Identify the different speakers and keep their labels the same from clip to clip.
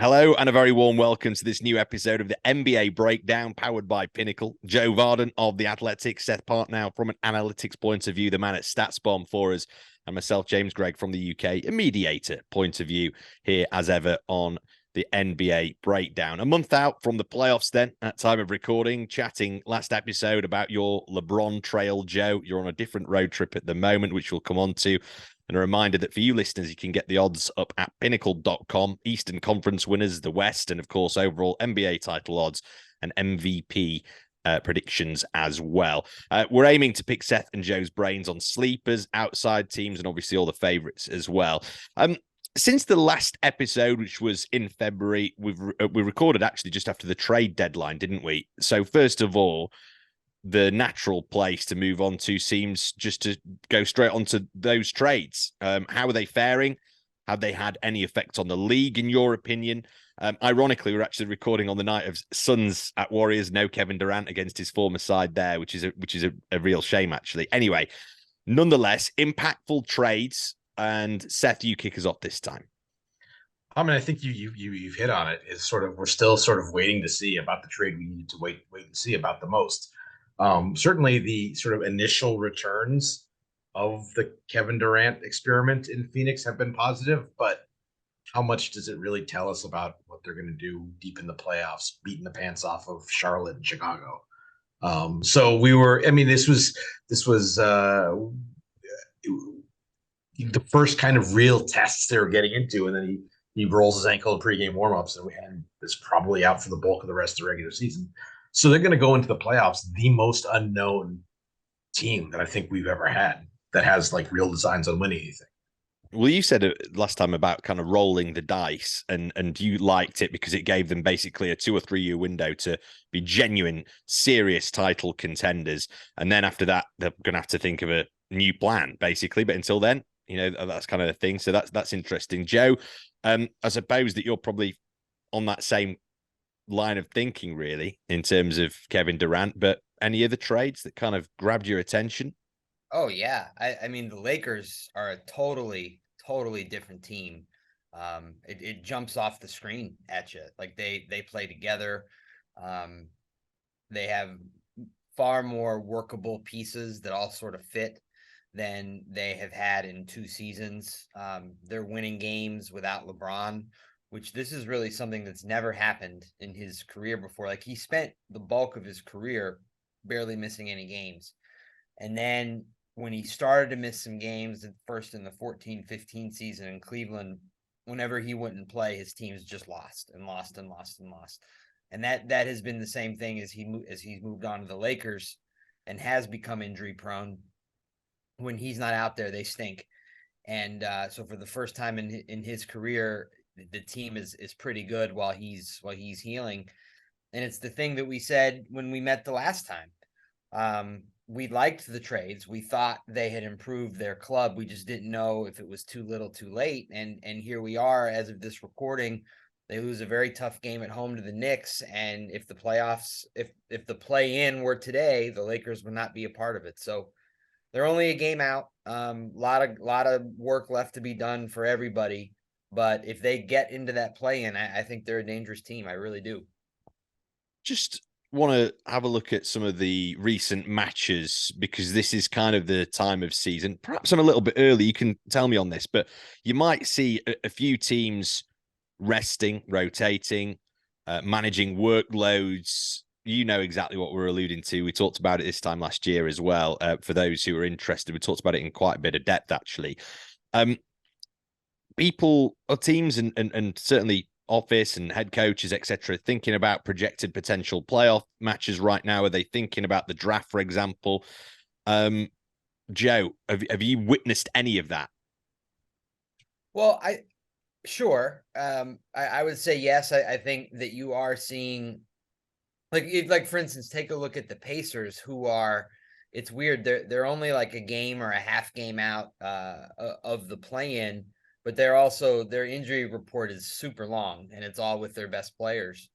Speaker 1: Hello and a very warm welcome to this new episode of the NBA Breakdown powered by Pinnacle. Joe Vardon of The Athletic, Seth Partnow from an analytics point of view, the man at StatsBomb for us, and myself, James Gregg from the UK, a mediator point of view here as ever on the NBA Breakdown. A month out from the playoffs then, at time of recording, chatting last episode about your LeBron trail, Joe. You're on a different road trip at the moment, which we'll come on to. And a reminder that for you listeners, you can get the odds up at pinnacle.com, Eastern Conference winners, the West, and of course, overall NBA title odds and MVP predictions as well. We're aiming to pick Seth and Joe's brains on sleepers, outside teams, and obviously all the favorites as well. Since the last episode, which was in February, we recorded actually just after the trade deadline, didn't we? So first of all, the natural place to move on to seems just to go straight onto those trades. How are they faring? Have they had any effect on the league, in your opinion? Ironically, we're actually recording on the night of Suns at Warriors. No Kevin Durant against his former side there, which is a real shame, actually. Anyway, nonetheless, impactful trades. And Seth, you kick us off this time.
Speaker 2: I think you've hit on it. Is sort of we're still sort of waiting to see about the trade we need to wait and see about the most. Certainly, the sort of initial returns of the Kevin Durant experiment in Phoenix have been positive, but how much does it really tell us about what they're going to do deep in the playoffs, beating the pants off of Charlotte and Chicago? So we were. I mean, this was the first kind of real tests they were getting into, and then he rolls his ankle in pregame warmups, and is probably out for the bulk of the rest of the regular season. So they're going to go into the playoffs the most unknown team that I think we've ever had that has like real designs on winning anything.
Speaker 1: Well, you said it last time about kind of rolling the dice, and you liked it because it gave them basically a 2 or 3 year window to be genuine, serious title contenders. And then after that, they're going to have to think of a new plan, basically. But until then, that's kind of the thing. So that's interesting. Joe, I suppose that you're probably on that same line of thinking, really, in terms of Kevin Durant. But any other trades that kind of grabbed your attention?
Speaker 3: Oh yeah. I mean the Lakers are a totally different team. It jumps off the screen at you. Like they play together. Um, they have far more workable pieces that all sort of fit than they have had in 2 seasons. They're winning games without LeBron, which this is really something that's never happened in his career before. Like he spent the bulk of his career barely missing any games. And then when he started to miss some games, first in the 14-15 season in Cleveland, whenever he wouldn't play, his teams just lost and lost and lost and lost. And that has been the same thing as he's moved on to the Lakers and has become injury prone. When he's not out there, they stink. And so for the first time in his career, the team is pretty good while he's healing. And it's the thing that we said when we met the last time. We liked the trades. We thought they had improved their club. We just didn't know if it was too little, too late. And here we are as of this recording. They lose a very tough game at home to the Knicks. And if the playoffs, if the play in were today, the Lakers would not be a part of it. So they're only a game out. Lot of work left to be done for everybody. But if they get into that play in, I think they're a dangerous team. I really do.
Speaker 1: Just want to have a look at some of the recent matches because this is kind of the time of season. Perhaps I'm a little bit early. You can tell me on this, but you might see a few teams resting, rotating, managing workloads. You know exactly what we're alluding to. We talked about it this time last year as well. For those who are interested, we talked about it in quite a bit of depth, actually. People or teams and certainly office and head coaches, etc., thinking about projected potential playoff matches right now? Are they thinking about the draft, for example? Joe, have you witnessed any of that?
Speaker 3: Well, sure. I would say yes. I think that you are seeing, like for instance, take a look at the Pacers, who are. It's weird. They're only like a game or a half game out of the play-in, but their injury report is super long, and it's all with their best players.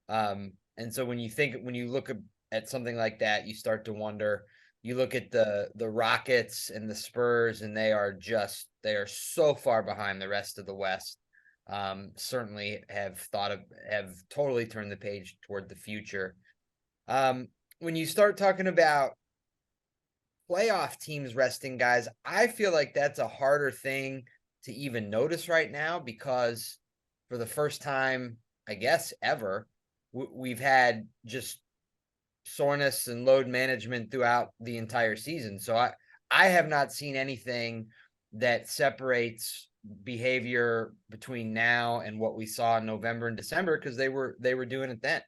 Speaker 3: And so when you look at something like that, you start to wonder. You look at the Rockets and the Spurs, and they are so far behind the rest of the West. certainly have totally turned the page toward the future. When you start talking about playoff teams resting guys, I feel like that's a harder thing to even notice right now, because for the first time, I guess, ever, we've had just soreness and load management throughout the entire season. So I have not seen anything that separates behavior between now and what we saw in November and December, because they were doing it then.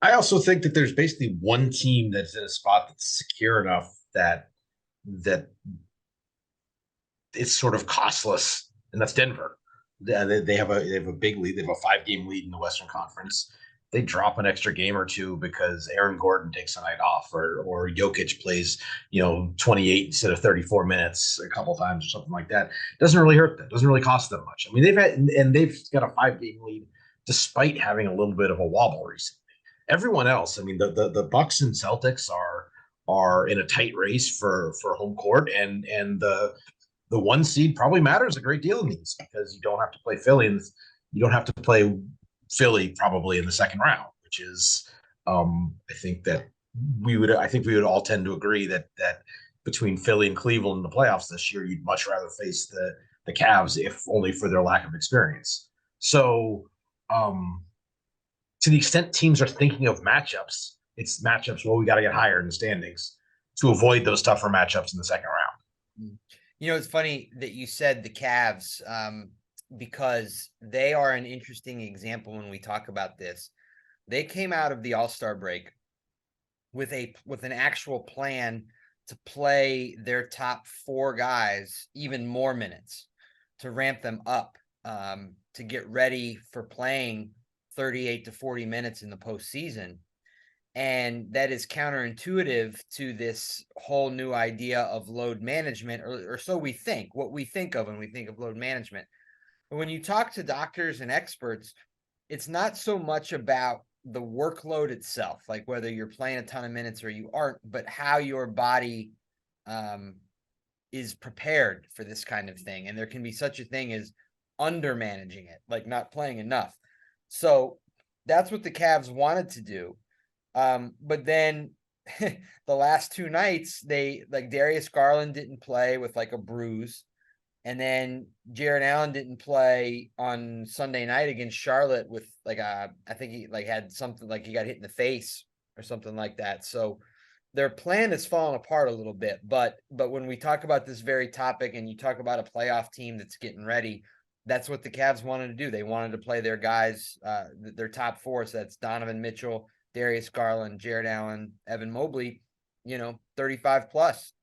Speaker 2: I also think that there's basically one team that's in a spot that's secure enough that it's sort of costless, and that's Denver. They have a big lead. They have a 5-game lead in the Western Conference. They drop an extra game or two because Aaron Gordon takes a night off, or Jokic plays 28 instead of 34 minutes a couple times or something like that. It doesn't really hurt them. It doesn't really cost them much. I mean, they've got a 5-game lead despite having a little bit of a wobble recently. Everyone else, I mean, the Bucks and Celtics are in a tight race for home court, and the 1 seed probably matters a great deal in these, because you don't have to play Philly, and you don't have to play Philly probably in the second round, which is I think we would all tend to agree that between Philly and Cleveland in the playoffs this year, you'd much rather face the Cavs, if only for their lack of experience. So to the extent teams are thinking of matchups, it's matchups, well, we got to get higher in the standings to avoid those tougher matchups in the second round.
Speaker 3: It's funny that you said the Cavs, because they are an interesting example when we talk about this. They came out of the All-Star break with an actual plan to play their top 4 guys even more minutes, to ramp them up, to get ready for playing 38 to 40 minutes in the postseason. And that is counterintuitive to this whole new idea of load management, or so we think, what we think of when we think of load management. But when you talk to doctors and experts, it's not so much about the workload itself, like whether you're playing a ton of minutes or you aren't, but how your body is prepared for this kind of thing. And there can be such a thing as under managing it, like not playing enough. So that's what the Cavs wanted to do. But then the last 2 nights, Darius Garland didn't play with like a bruise. And then Jared Allen didn't play on Sunday night against Charlotte with I think he had something, like he got hit in the face or something like that. So their plan has fallen apart a little bit. But when we talk about this very topic, and you talk about a playoff team that's getting ready, that's what the Cavs wanted to do. They wanted to play their guys, their top 4. So that's Donovan Mitchell, Darius Garland, Jared Allen, Evan Mobley, 35 plus.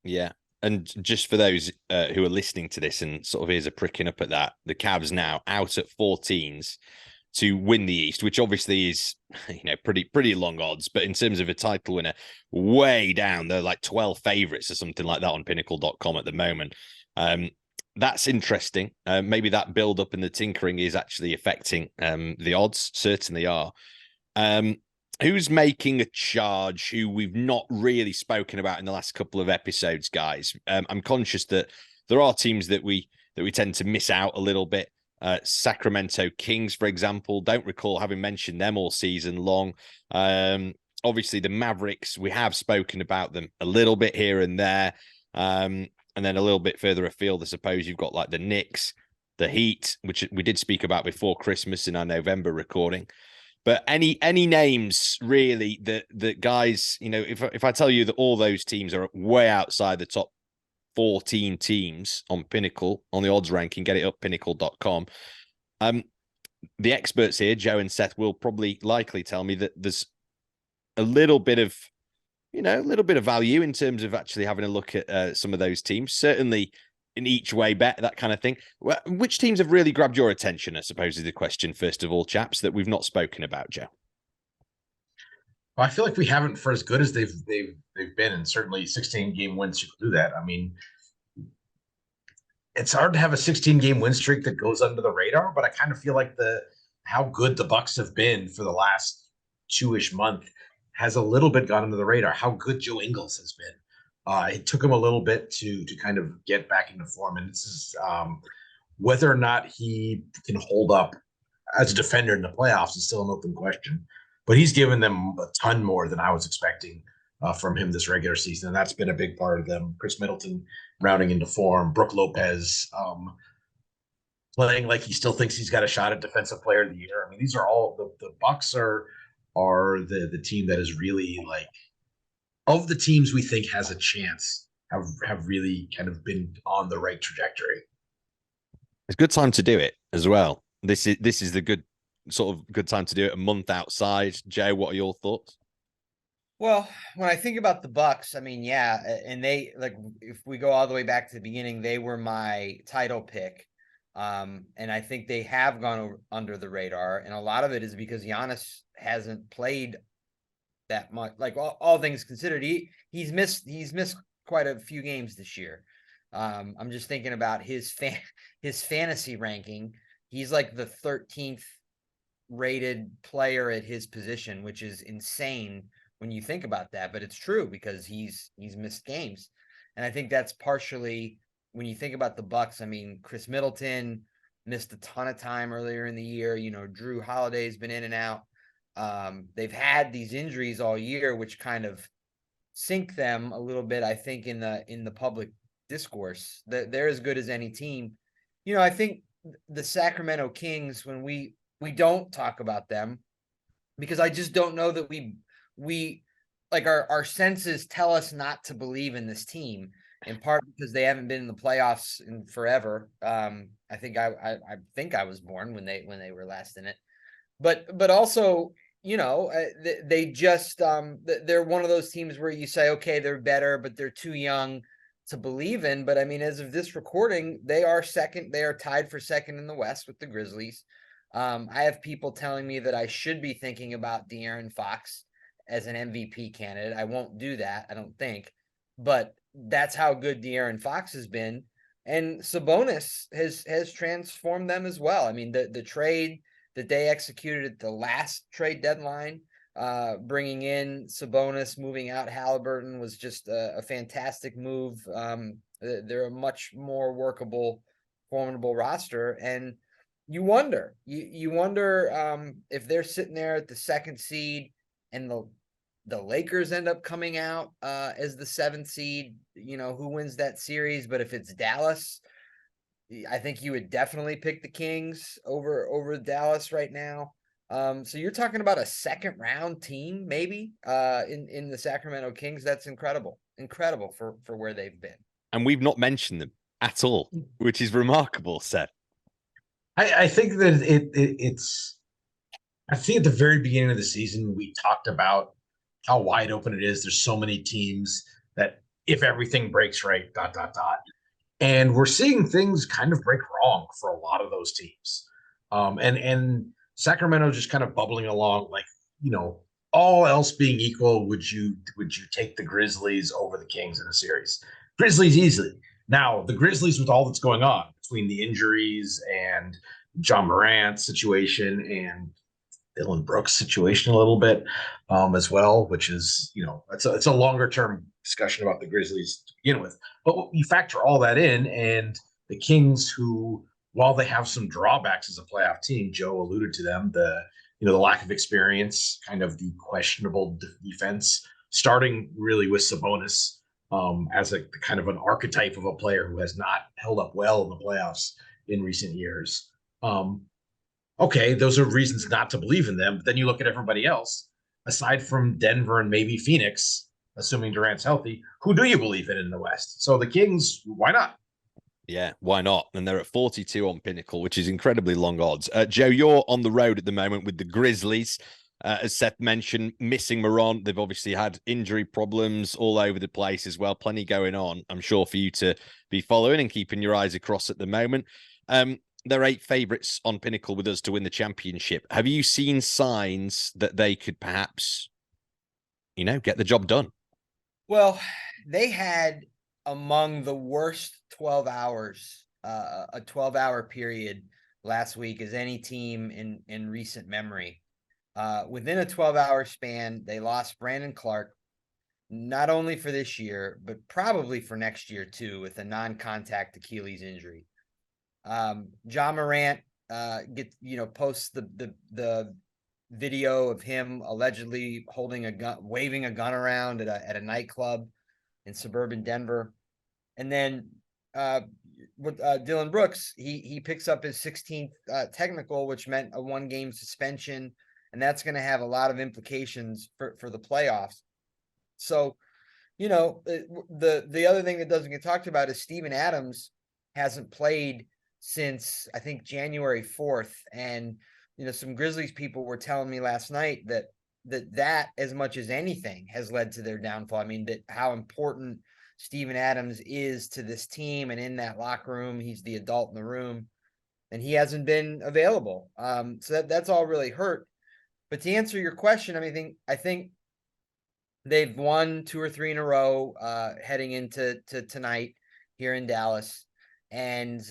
Speaker 1: Yeah. And just for those who are listening to this and sort of ears are pricking up at that, the Cavs now out at 14s to win the East, which obviously is, pretty long odds. But in terms of a title winner, way down. They're like 12 favorites or something like that on Pinnacle.com at the moment. That's interesting. Maybe that build up and the tinkering is actually affecting the odds. Certainly are. Who's making a charge who we've not really spoken about in the last couple of episodes, guys? I'm conscious that there are teams that we tend to miss out a little bit. Sacramento Kings, for example, don't recall having mentioned them all season long. Obviously, the Mavericks, we have spoken about them a little bit here and there. And then a little bit further afield, I suppose you've got like the Knicks, the Heat, which we did speak about before Christmas in our November recording. But any names really that guys, if I tell you that all those teams are way outside the top 14 teams on Pinnacle, on the odds ranking, get it up, pinnacle.com. The experts here, Joe and Seth, will likely tell me that there's a little bit of, value in terms of actually having a look at some of those teams. Certainly in each way bet, that kind of thing. Which teams have really grabbed your attention, I suppose, is the question, first of all, chaps, that we've not spoken about, Joe?
Speaker 2: Well, I feel like we haven't for as good as they've been, and certainly 16-game win streak will do that. I mean, it's hard to have a 16-game win streak that goes under the radar, but I kind of feel like how good the Bucks have been for the last 2-ish month has a little bit gone under the radar. How good Joe Ingles has been. It took him a little bit to kind of get back into form, and this is Whether or not he can hold up as a defender in the playoffs is still an open question. But he's given them a ton more than I was expecting from him this regular season, and that's been a big part of them. Chris Middleton rounding into form, Brook Lopez playing like he still thinks he's got a shot at Defensive Player of the Year. I mean, these are all the Bucks are the team that is really like of the teams we think has a chance have really kind of been on the right trajectory.
Speaker 1: It's a good time to do it as well. This is the good time to do it a month outside. Joe, what are your thoughts?
Speaker 3: Well, when I think about the Bucks, I mean, yeah, and they like if we go all the way back to the beginning, they were my title pick. And I think they have gone under the radar, and a lot of it is because Giannis hasn't played that much. Like all things considered, he's missed quite a few games this year. I'm just thinking about his fantasy ranking. He's like the 13th rated player at his position, which is insane when you think about that, but it's true because he's missed games. And I think that's partially when you think about the Bucks. I mean, Chris Middleton missed a ton of time earlier in the year. You know, Drew Holiday's been in and out. They've had these injuries all year, which kind of sink them a little bit, I think, in the public discourse. That they're as good as any team. You know, I think the Sacramento Kings, when we don't talk about them, because I just don't know that we like our senses tell us not to believe in this team, in part because they haven't been in the playoffs in forever. I think I was born when they were last in it, but also, you know, they just they're one of those teams where you say, okay, they're better, but they're too young to believe in. But I mean, as of this recording, they are second. They are tied for second in the West with the Grizzlies. I have people telling me that I should be thinking about De'Aaron Fox as an MVP candidate. I won't do that, I don't think, but that's how good De'Aaron Fox has been. And Sabonis has transformed them as well. I mean, the trade that they executed at the last trade deadline, bringing in Sabonis, moving out Halliburton, was just a fantastic move. They're a much more workable, formidable roster, and you wonder if they're sitting there at the second seed and the Lakers end up coming out as the 7th seed, you know, who wins that series. But if it's Dallas, I think you would definitely pick the Kings over Dallas right now. So you're talking about a second round team, maybe in the Sacramento Kings. That's incredible for where they've been.
Speaker 1: And we've not mentioned them at all, which is remarkable, Seth.
Speaker 2: I think that it's. I think at the very beginning of the season, we talked about how wide open it is. There's so many teams that if everything breaks right, ... And we're seeing things kind of break wrong for a lot of those teams. And Sacramento just kind of bubbling along, like, you know, all else being equal, would you take the Grizzlies over the Kings in a series? Grizzlies easily. Now, the Grizzlies, with all that's going on between the injuries and John Morant's situation and Dylan Brooks' situation a little bit as well, which is, you know, it's a longer term discussion about the Grizzlies to begin with. But you factor all that in, and the Kings, who, while they have some drawbacks as a playoff team, Joe alluded to them, the lack of experience, kind of the questionable defense, starting really with Sabonis as a kind of an archetype of a player who has not held up well in the playoffs in recent years. Okay, those are reasons not to believe in them. But then you look at everybody else, aside from Denver and maybe Phoenix, assuming Durant's healthy, who do you believe in the West? So the Kings, why not?
Speaker 1: Yeah, why not? And they're at 42 on Pinnacle, which is incredibly long odds. Joe, you're on the road at the moment with the Grizzlies. As Seth mentioned, missing Morant. They've obviously had injury problems all over the place as well. Plenty going on, I'm sure, for you to be following and keeping your eyes across at the moment. They're 8 favorites on Pinnacle with us to win the championship. Have you seen signs that they could perhaps, you know, get the job done?
Speaker 3: Well, they had among the worst 12 hours, a 12-hour period last week as any team in recent memory. Within a 12-hour span, they lost Brandon Clark, not only for this year, but probably for next year too, with a non-contact Achilles injury. Ja Morant posts the video of him allegedly holding a gun, waving a gun around at a nightclub in suburban Denver. And then with Dylan Brooks, he picks up his 16th technical, which meant a 1-game suspension, and that's going to have a lot of implications for the playoffs. So, the other thing that doesn't get talked about is Steven Adams hasn't played since I think January 4th, and some Grizzlies people were telling me last night that as much as anything has led to their downfall. I mean, that how important Steven Adams is to this team and in that locker room. He's the adult in the room, and he hasn't been available. So that's all really hurt. But to answer your question, I think they've won 2 or 3 in a row heading into tonight here in Dallas. And,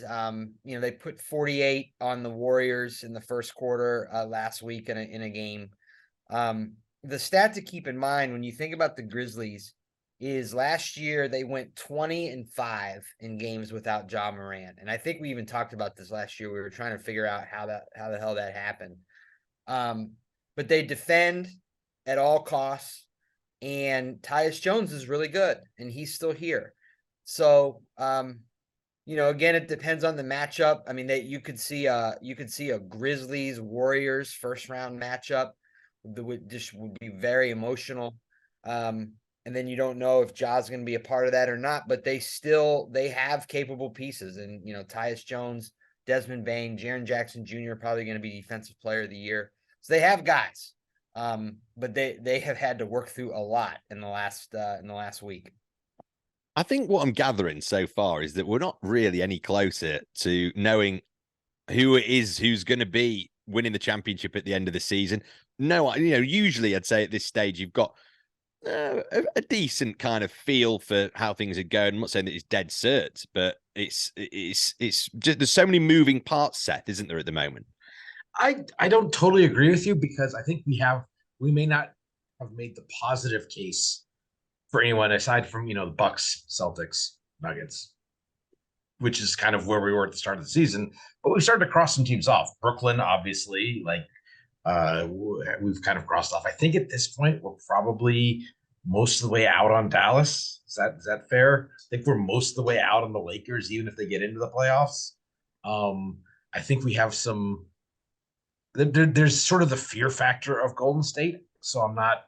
Speaker 3: they put 48 on the Warriors in the first quarter last week in a game. The stat to keep in mind when you think about the Grizzlies is last year they went 20-5 in games without Ja Morant. And I think we even talked about this last year. We were trying to figure out how the hell that happened. But they defend at all costs, and Tyus Jones is really good, and he's still here. So, again, it depends on the matchup. I mean, you could see a Grizzlies Warriors first round matchup that would be very emotional. And then you don't know if Ja's going to be a part of that or not, but they have capable pieces. And, Tyus Jones, Desmond Bane, Jaren Jackson Jr. probably going to be Defensive Player of the Year. So they have guys, but they have had to work through a lot in the last week.
Speaker 1: I think what I'm gathering so far is that we're not really any closer to knowing who it is who's going to be winning the championship at the end of the season. No, usually I'd say at this stage you've got a decent kind of feel for how things are going. I'm not saying that it's dead cert, but it's just there's so many moving parts, Seth, isn't there, at the moment?
Speaker 2: I don't totally agree with you, because I think we may not have made the positive case for anyone aside from the Bucks, Celtics, Nuggets, which is kind of where we were at the start of the season. But we started to cross some teams off. Brooklyn, obviously, we've kind of crossed off. I think at this point we're probably most of the way out on Dallas. Is that fair? I think we're most of the way out on the Lakers, even if they get into the playoffs. I think we have some. There's sort of the fear factor of Golden State, so I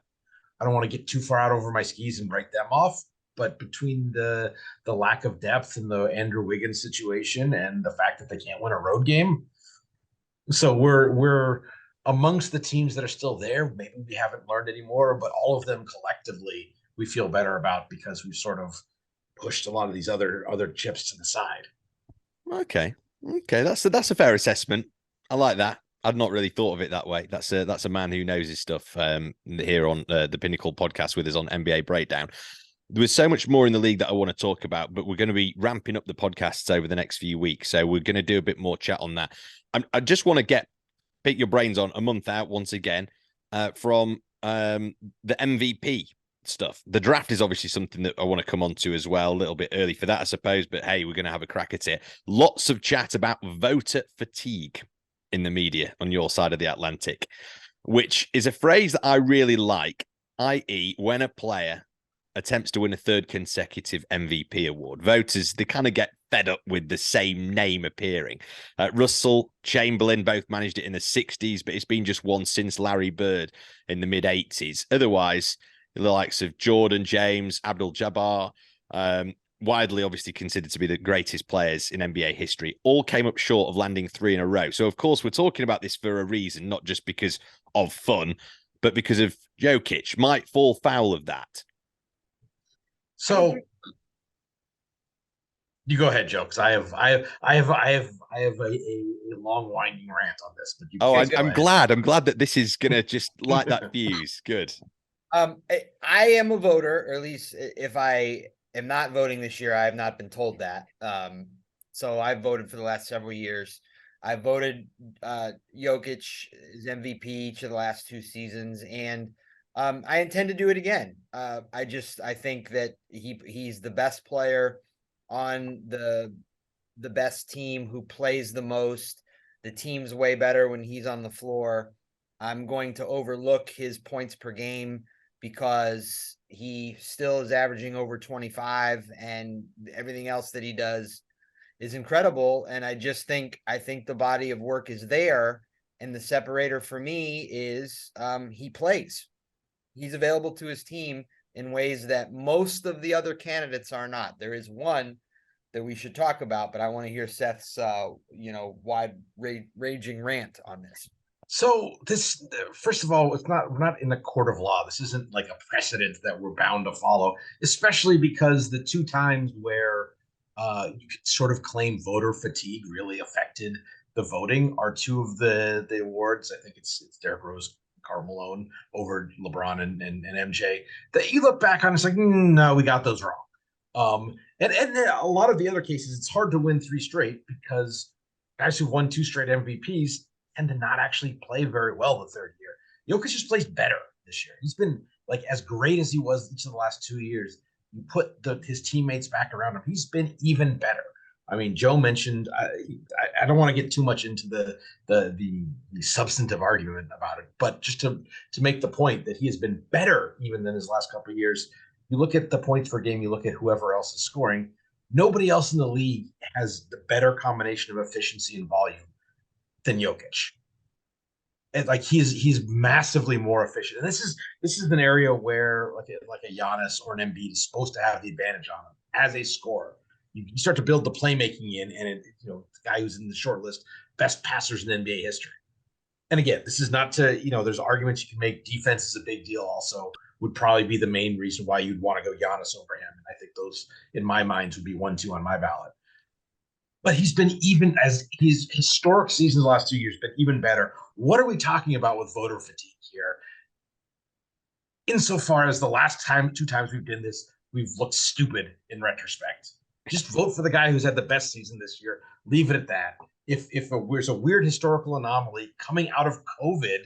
Speaker 2: don't want to get too far out over my skis and break them off. But between the lack of depth in the Andrew Wiggins situation and the fact that they can't win a road game, so we're amongst the teams that are still there. Maybe we haven't learned anymore, but all of them collectively we feel better about, because we've sort of pushed a lot of these other chips to the side.
Speaker 1: Okay, that's a fair assessment. I like that. I'd not really thought of it that way. That's a man who knows his stuff here on the Pinnacle podcast with us on NBA Breakdown. There was so much more in the league that I want to talk about, but we're going to be ramping up the podcasts over the next few weeks. So we're going to do a bit more chat on that. I just want to pick your brains on a month out once again from the MVP stuff. The draft is obviously something that I want to come on to as well. A little bit early for that, I suppose, but hey, we're going to have a crack at it. Lots of chat about voter fatigue in the media on your side of the Atlantic, which is a phrase that I really like, i.e. when a player attempts to win a 3rd consecutive MVP award, voters, they kind of get fed up with the same name appearing. Russell, Chamberlain both managed it in the 60s, but it's been just one since Larry Bird in the mid 80s. Otherwise, the likes of Jordan, James, Abdul-Jabbar, widely obviously considered to be the greatest players in NBA history, all came up short of landing 3 in a row. So, of course, we're talking about this for a reason, not just because of fun, but because of Jokic might fall foul of that.
Speaker 2: So you go ahead, Joe, because I have a long winding rant on this. But
Speaker 1: I'm glad that this is gonna just light that fuse. Good.
Speaker 3: I am a voter, or at least if I am not voting this year, I have not been told that. So I've voted for the last several years. I voted Jokic as MVP each of the last 2 seasons, and I intend to do it again. I think that he's the best player on the the best team, who plays the most. The team's way better when he's on the floor. I'm going to overlook his points per game because he still is averaging over 25, and everything else that he does is incredible. And I think the body of work is there. And the separator for me is he plays. He's available to his team in ways that most of the other candidates are not. There is one that we should talk about, but I want to hear Seth's wide raging rant on this.
Speaker 2: So this, first of all, we're not in a court of law. This isn't like a precedent that we're bound to follow, especially because the two times where you could sort of claim voter fatigue really affected the voting are two of the awards. I think it's Derrick Rose, Karl Malone over LeBron and MJ. That you look back on, it's like, no, we got those wrong. And a lot of the other cases, it's hard to win 3 straight because guys who won 2 straight MVPs tend to not actually play very well the third year. Jokic just plays better this year. He's been like as great as he was each of the last 2 years. You put his teammates back around him, he's been even better. I mean, Joe mentioned, I don't want to get too much into the substantive argument about it, but just to make the point that he has been better even than his last couple of years. You look at the points per game, you look at whoever else is scoring, nobody else in the league has the better combination of efficiency and volume than Jokic. And like he's massively more efficient. And this is an area where like a Giannis or an Embiid is supposed to have the advantage on him as a scorer. You start to build the playmaking in, and the guy who's in the short list, best passers in NBA history. And again, this is not to, there's arguments you can make. Defense is a big deal also, would probably be the main reason why you'd want to go Giannis over him. And I think those, in my mind, would be 1-2 on my ballot. But he's been even, as his historic seasons the last 2 years, been even better. What are we talking about with voter fatigue here? Insofar as the last 2 times we've done this, we've looked stupid in retrospect. Just vote for the guy who's had the best season this year. Leave it at that. If there's a weird historical anomaly coming out of COVID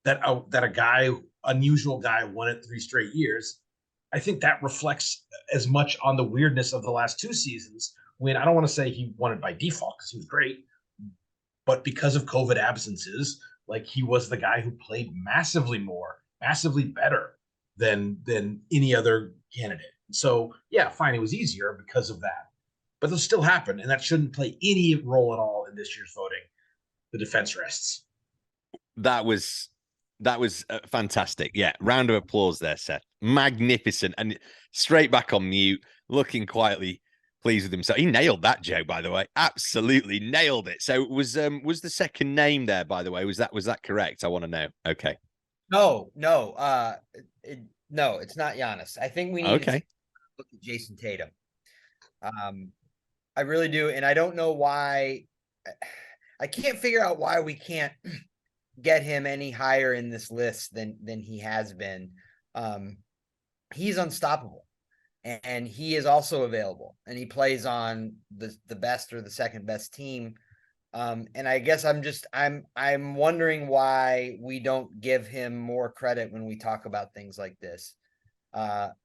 Speaker 2: that a unusual guy won it 3 straight years, I think that reflects as much on the weirdness of the last 2 seasons, when I don't want to say he won it by default because he was great, but because of COVID absences, like he was the guy who played massively better than any other candidate. So yeah, fine, it was easier because of that, but it'll still happen, and that shouldn't play any role at all in this year's voting. The defense rests.
Speaker 1: That was fantastic. Yeah, round of applause there, Seth. Magnificent, and straight back on mute, looking quietly pleased with himself. He nailed that, Joe, by the way. Absolutely nailed it. So was the second name there, by the way? Was that correct? I want to know. Okay.
Speaker 3: No, it's not Giannis. I think we need to look at Jason Tatum. I really do, and I don't know why. I can't figure out why we can't get him any higher in this list than he has been. He's unstoppable, and he is also available, and he plays on the best or the second best team. And I guess I'm wondering why we don't give him more credit when we talk about things like this,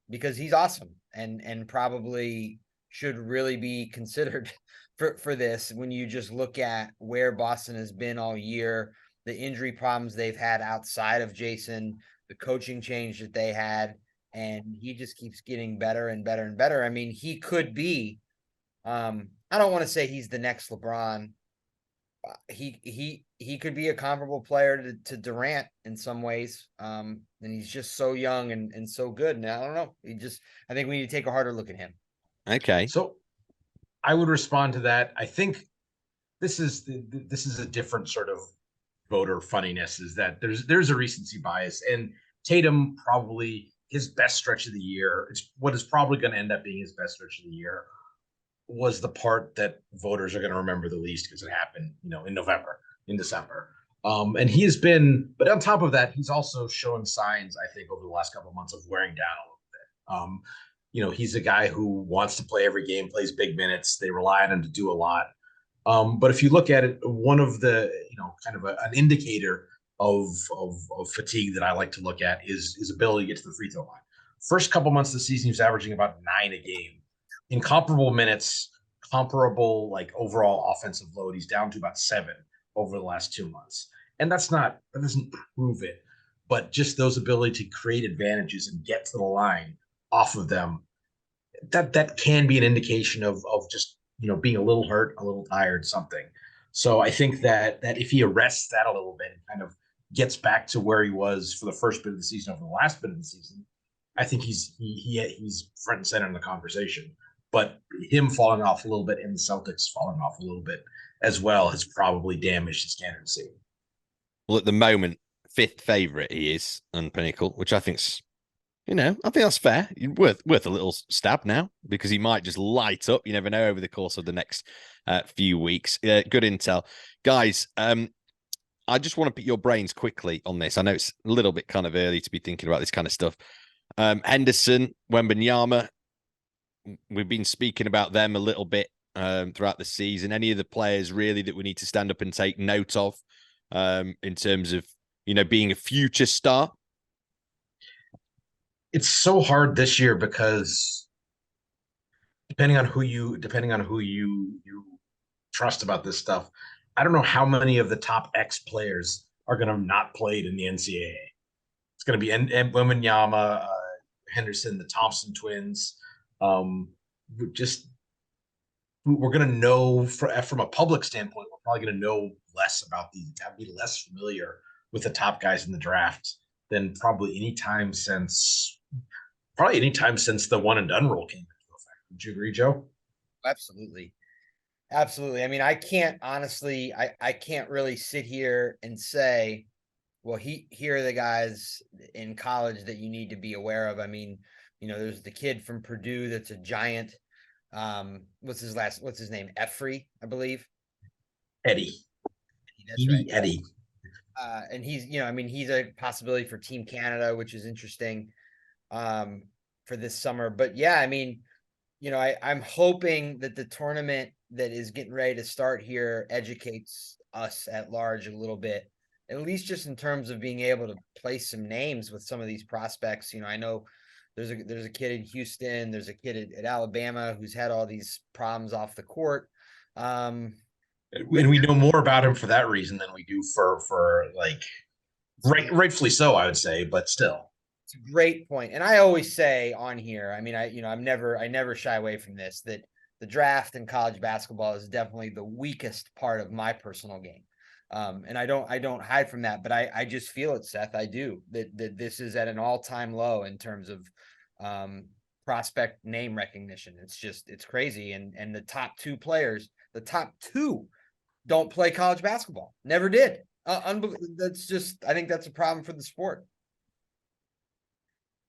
Speaker 3: because he's awesome and probably should really be considered for this. When you just look at where Boston has been all year, the injury problems they've had outside of Jason, the coaching change that they had, and he just keeps getting better and better and better. I mean, he could be, I don't want to say he's the next LeBron. He could be a comparable player to Durant in some ways. And he's just so young and so good. And I don't know. I think we need to take a harder look at him.
Speaker 1: Okay.
Speaker 2: So I would respond to that. I think this is a different sort of voter funniness, is that there's a recency bias, and Tatum probably his best stretch of the year, it's what is probably going to end up being his best stretch of the year, was the part that voters are going to remember the least because it happened, in December. And he has been, but on top of that, he's also showing signs, I think, over the last couple of months of wearing down a little bit. He's a guy who wants to play every game, plays big minutes. They rely on him to do a lot. But if you look at it, one of the, kind of an indicator of fatigue that I like to look at is his ability to get to the free throw line. First couple months of the season, he was averaging about 9 a game. In comparable minutes, comparable, like, overall offensive load. He's down to about 7 over the last 2 months. And that doesn't prove it, but just those ability to create advantages and get to the line off of them, that can be an indication of just, being a little hurt, a little tired, something. So I think that if he arrests that a little bit and kind of gets back to where he was for the first bit of the season over the last bit of the season, I think he's front and center in the conversation. But him falling off a little bit and the Celtics falling off a little bit as well has probably damaged his candidacy.
Speaker 1: Well, at the moment, 5th favorite he is on Pinnacle, which I think's, I think that's fair. Worth a little stab now, because he might just light up. You never know over the course of the next few weeks. Good intel. Guys, I just want to pick your brains quickly on this. I know it's a little bit kind of early to be thinking about this kind of stuff. Henderson, Wembanyama, we've been speaking about them a little bit throughout the season. Any of the players really that we need to stand up and take note of in terms of, being a future star?
Speaker 2: It's so hard this year because depending on who you trust about this stuff, I don't know how many of the top X players are going to not played in the NCAA. It's going to be Wembanyama, Henderson, the Thompson twins. We're going to know from a public standpoint, we're probably going to know less about these, be less familiar with the top guys in the draft than probably any time since the one and done rule came into effect. Would you agree, Joe?
Speaker 3: Absolutely. Absolutely. I mean, I can't honestly, I can't really sit here and say, well, here are the guys in college that you need to be aware of. I mean, there's the kid from Purdue that's a giant. What's his name? Effrey, I believe.
Speaker 2: Eddie.
Speaker 3: That's right.
Speaker 2: Eddie.
Speaker 3: And he's, he's a possibility for Team Canada, which is interesting for this summer. But yeah, I mean, I'm hoping that the tournament that is getting ready to start here educates us at large a little bit, at least just in terms of being able to place some names with some of these prospects. I know there's a kid in Houston, there's a kid at Alabama who's had all these problems off the court.
Speaker 2: And we know more about him for that reason than we do for like rightfully so, I would say, but still.
Speaker 3: It's a great point. And I always say on here, I mean, I never shy away from this, that the draft in college basketball is definitely the weakest part of my personal game. And I don't hide from that, but I just feel it, Seth. I do that this is at an all-time low in terms of prospect name recognition. It's crazy. And the top 2 players, don't play college basketball. Never did. That's just, I think that's a problem for the sport.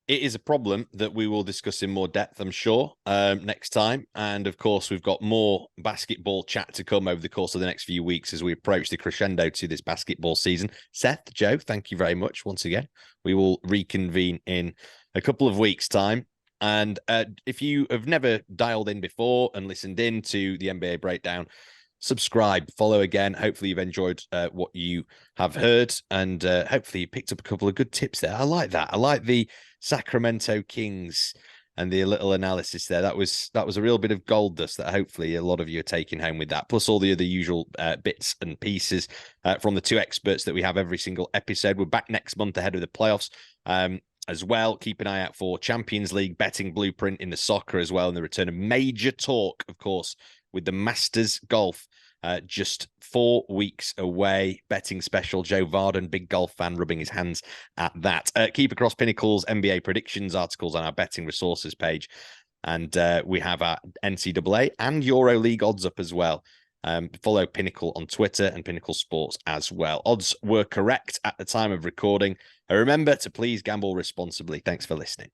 Speaker 1: It is a problem that we will discuss in more depth, I'm sure, next time. And of course, we've got more basketball chat to come over the course of the next few weeks as we approach the crescendo to this basketball season. Seth, Joe, thank you very much once again. We will reconvene in a couple of weeks' time. And if you have never dialed in before and listened in to the NBA Breakdown, subscribe, follow again. Hopefully you've enjoyed what you have heard, and hopefully you picked up a couple of good tips there. I like that. I like the Sacramento Kings and the little analysis there. That was a real bit of gold dust that hopefully a lot of you are taking home with that, plus all the other usual bits and pieces from the 2 experts that we have every single episode. We're back next month ahead of the playoffs as well. Keep an eye out for Champions League betting blueprint in the soccer as well, and the return of major talk, of course, with the Masters Golf just 4 weeks away. Betting special. Joe Vardon, big golf fan, rubbing his hands at that. Keep across Pinnacle's NBA predictions articles on our betting resources page. And we have our NCAA and Euro League odds up as well. Follow Pinnacle on Twitter and Pinnacle Sports as well. Odds were correct at the time of recording. Remember to please gamble responsibly. Thanks for listening.